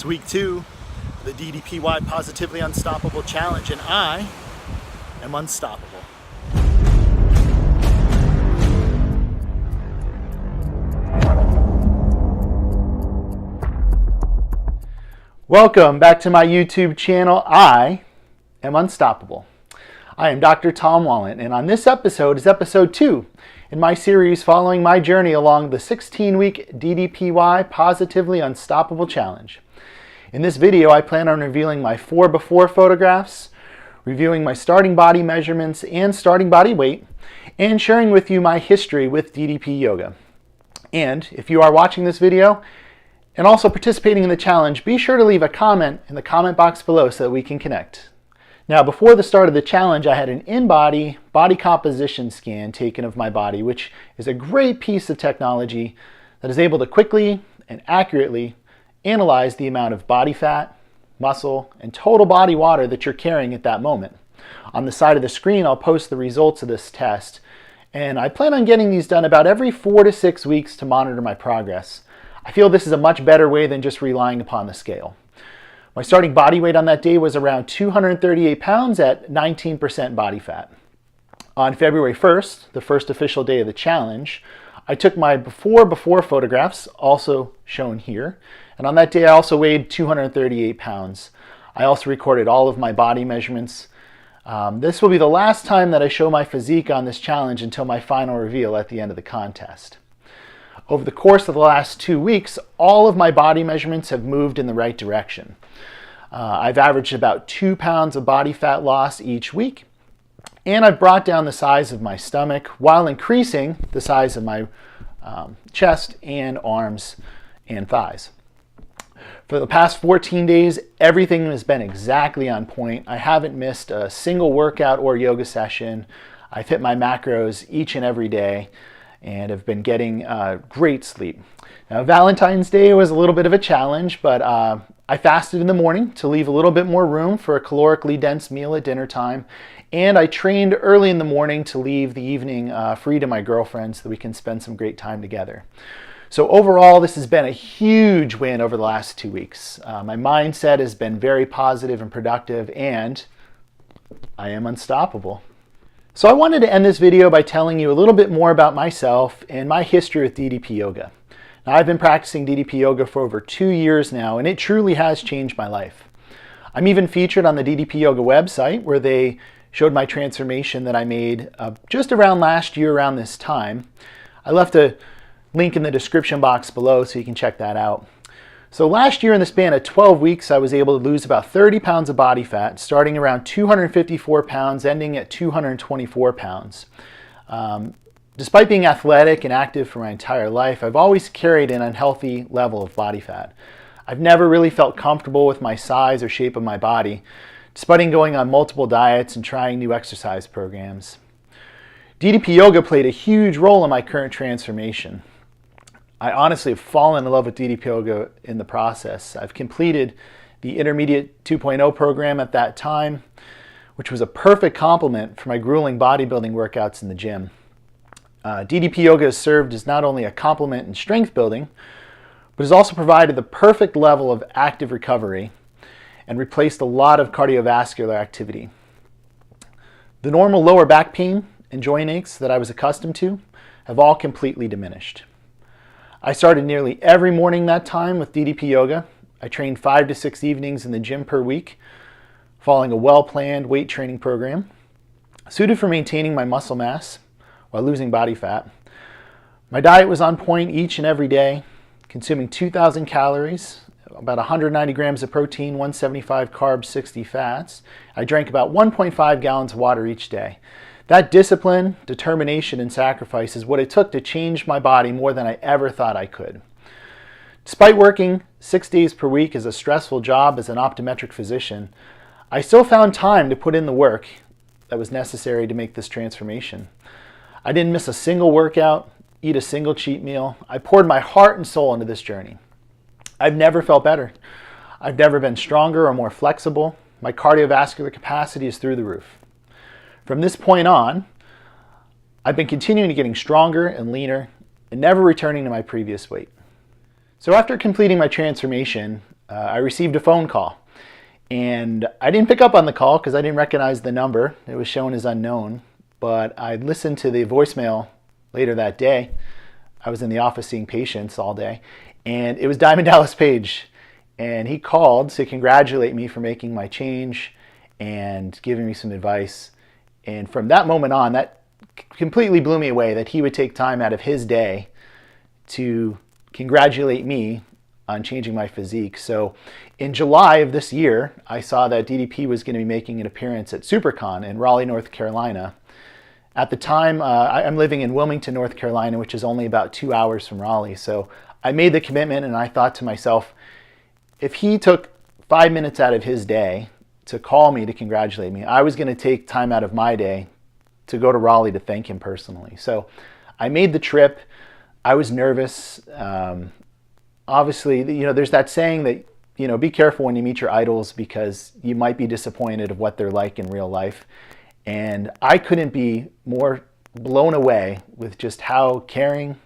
It's week 2 of the DDPY Positively Unstoppable Challenge, and I am unstoppable. Welcome back to my YouTube channel. I am Unstoppable. I am Dr. Tom Wallen, and on this episode is episode 2 in my series following my journey along the 16-week DDPY Positively Unstoppable Challenge. In this video, I plan on revealing my 4 before photographs, reviewing my starting body measurements and starting body weight, and sharing with you my history with DDP Yoga. And if you are watching this video and also participating in the challenge, be sure to leave a comment in the comment box below so that we can connect. Now, before the start of the challenge, I had an in-body body composition scan taken of my body, which is a great piece of technology that is able to quickly and accurately analyze the amount of body fat, muscle, and total body water that you're carrying at that moment. On the side of the screen, I'll post the results of this test, and I plan on getting these done about every 4 to 6 weeks to monitor my progress. I feel this is a much better way than just relying upon the scale. My starting body weight on that day was around 238 pounds at 19% body fat. On February 1st, the first official day of the challenge, I took my before photographs, also shown here, and on that day I also weighed 238 pounds. I also recorded all of my body measurements. This will be the last time that I show my physique on this challenge until my final reveal at the end of the contest. Over the course of the last 2 weeks, all of my body measurements have moved in the right direction. I've averaged about 2 pounds of body fat loss each week, and I've brought down the size of my stomach while increasing the size of my chest and arms and thighs. For the past 14 days, everything has been exactly on point. I haven't missed a single workout or yoga session. I've hit my macros each and every day and have been getting great sleep. Now, Valentine's Day was a little bit of a challenge, but I fasted in the morning to leave a little bit more room for a calorically dense meal at dinner time, and I trained early in the morning to leave the evening free to my girlfriend so that we can spend some great time together. So overall, this has been a huge win over the last 2 weeks. My mindset has been very positive and productive, and I am unstoppable. So I wanted to end this video by telling you a little bit more about myself and my history with DDP Yoga. Now, I've been practicing DDP Yoga for over 2 years now, and it truly has changed my life. I'm even featured on the DDP Yoga website where they showed my transformation that I made just around last year around this time. I left a link in the description box below so you can check that out. So last year, in the span of 12 weeks, I was able to lose about 30 pounds of body fat, starting around 254 pounds, ending at 224 pounds. Despite being athletic and active for my entire life, I've always carried an unhealthy level of body fat. I've never really felt comfortable with my size or shape of my body, despite going on multiple diets and trying new exercise programs. DDP Yoga played a huge role in my current transformation. I honestly have fallen in love with DDP Yoga in the process. I've completed the Intermediate 2.0 program at that time, which was a perfect complement for my grueling bodybuilding workouts in the gym. DDP Yoga has served as not only a complement in strength building, but has also provided the perfect level of active recovery and replaced a lot of cardiovascular activity. The normal lower back pain and joint aches that I was accustomed to have all completely diminished. I started nearly every morning that time with DDP Yoga. I trained 5 to 6 evenings in the gym per week, following a well-planned weight training program, suited for maintaining my muscle mass while losing body fat. My diet was on point each and every day, consuming 2,000 calories, about 190 grams of protein, 175 carbs, 60 fats. I drank about 1.5 gallons of water each day. That discipline, determination, and sacrifice is what it took to change my body more than I ever thought I could. Despite working 6 days per week as a stressful job as an optometric physician, I still found time to put in the work that was necessary to make this transformation. I didn't miss a single workout, eat a single cheat meal. I poured my heart and soul into this journey. I've never felt better. I've never been stronger or more flexible. My cardiovascular capacity is through the roof. From this point on, I've been continuing to getting stronger and leaner and never returning to my previous weight. So after completing my transformation, I received a phone call. And I didn't pick up on the call because I didn't recognize the number. It was shown as unknown. But I listened to the voicemail later that day. I was in the office seeing patients all day. And it was Diamond Dallas Page. And he called to congratulate me for making my change and giving me some advice. And from that moment on, that completely blew me away that he would take time out of his day to congratulate me on changing my physique. So in July of this year, I saw that DDP was going to be making an appearance at SuperCon in Raleigh, North Carolina. At the time, I'm living in Wilmington, North Carolina, which is only about 2 hours from Raleigh. So I made the commitment and I thought to myself, if he took 5 minutes out of his day to call me to congratulate me, I was going to take time out of my day to go to Raleigh to thank him personally. So I made the trip. I was nervous. Obviously, you know, there's that saying that, you know, be careful when you meet your idols because you might be disappointed of what they're like in real life. And I couldn't be more blown away with just how caring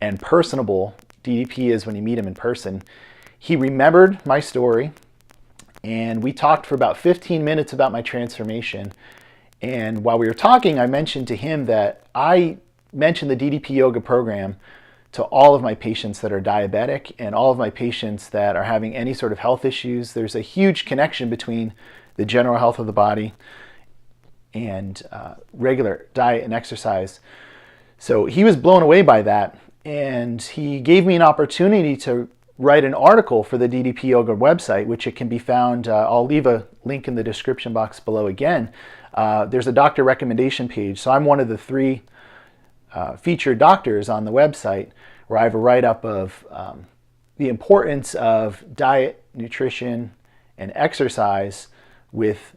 and personable DDP is when you meet him in person. He remembered my story and we talked for about 15 minutes about my transformation. And while we were talking, I mentioned to him that I mentioned the DDP Yoga program to all of my patients that are diabetic and all of my patients that are having any sort of health issues. There's a huge connection between the general health of the body and regular diet and exercise. So he was blown away by that. And he gave me an opportunity to write an article for the DDP Yoga website, which it can be found. I'll leave a link in the description box below again. There's a doctor recommendation page. So I'm one of the 3 featured doctors on the website where I have a write-up of the importance of diet, nutrition, and exercise with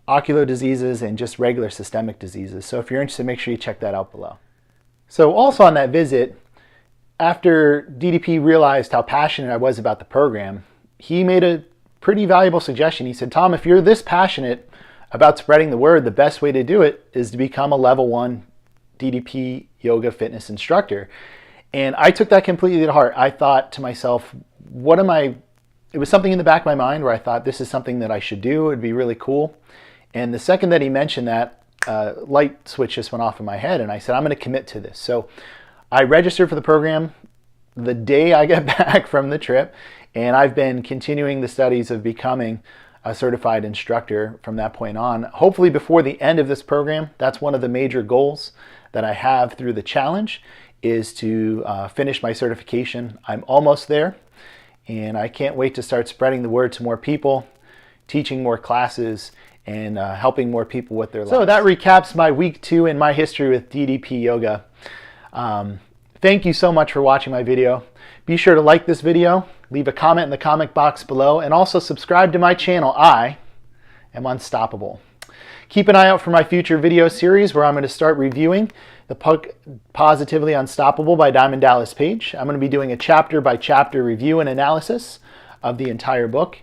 ocular diseases and just regular systemic diseases. So if you're interested, make sure you check that out below. So also on that visit, after DDP realized how passionate I was about the program, he made a pretty valuable suggestion. He said, Tom, if you're this passionate about spreading the word, the best way to do it is to become a level 1 DDP Yoga fitness instructor. And I took that completely to heart. I thought to myself, it was something in the back of my mind where I thought this is something that I should do. It'd be really cool. And the second that he mentioned that, light switch just went off in my head and I said, I'm going to commit to this. So I registered for the program the day I got back from the trip, and I've been continuing the studies of becoming a certified instructor from that point on. Hopefully before the end of this program, that's one of the major goals that I have through the challenge is to finish my certification. I'm almost there, and I can't wait to start spreading the word to more people, teaching more classes, and helping more people with their lives. So that recaps my week 2 in my history with DDP Yoga. Thank you so much for watching my video. Be sure to like this video, leave a comment in the comment box below, and also subscribe to my channel, I.AM.UNSTOPPABLE. Keep an eye out for my future video series where I'm going to start reviewing the book Positively Unstoppable by Diamond Dallas Page. I'm going to be doing a chapter by chapter review and analysis of the entire book.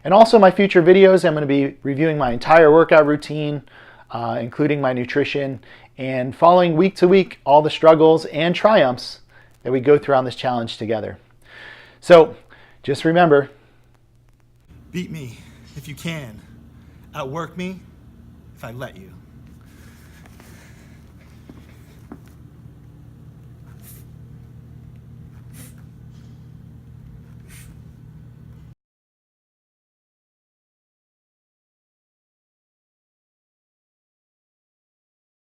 And also my future videos, I'm going to be reviewing my entire workout routine, including my nutrition, and following week to week all the struggles and triumphs that we go through on this challenge together. So just remember, beat me if you can, outwork me if I let you.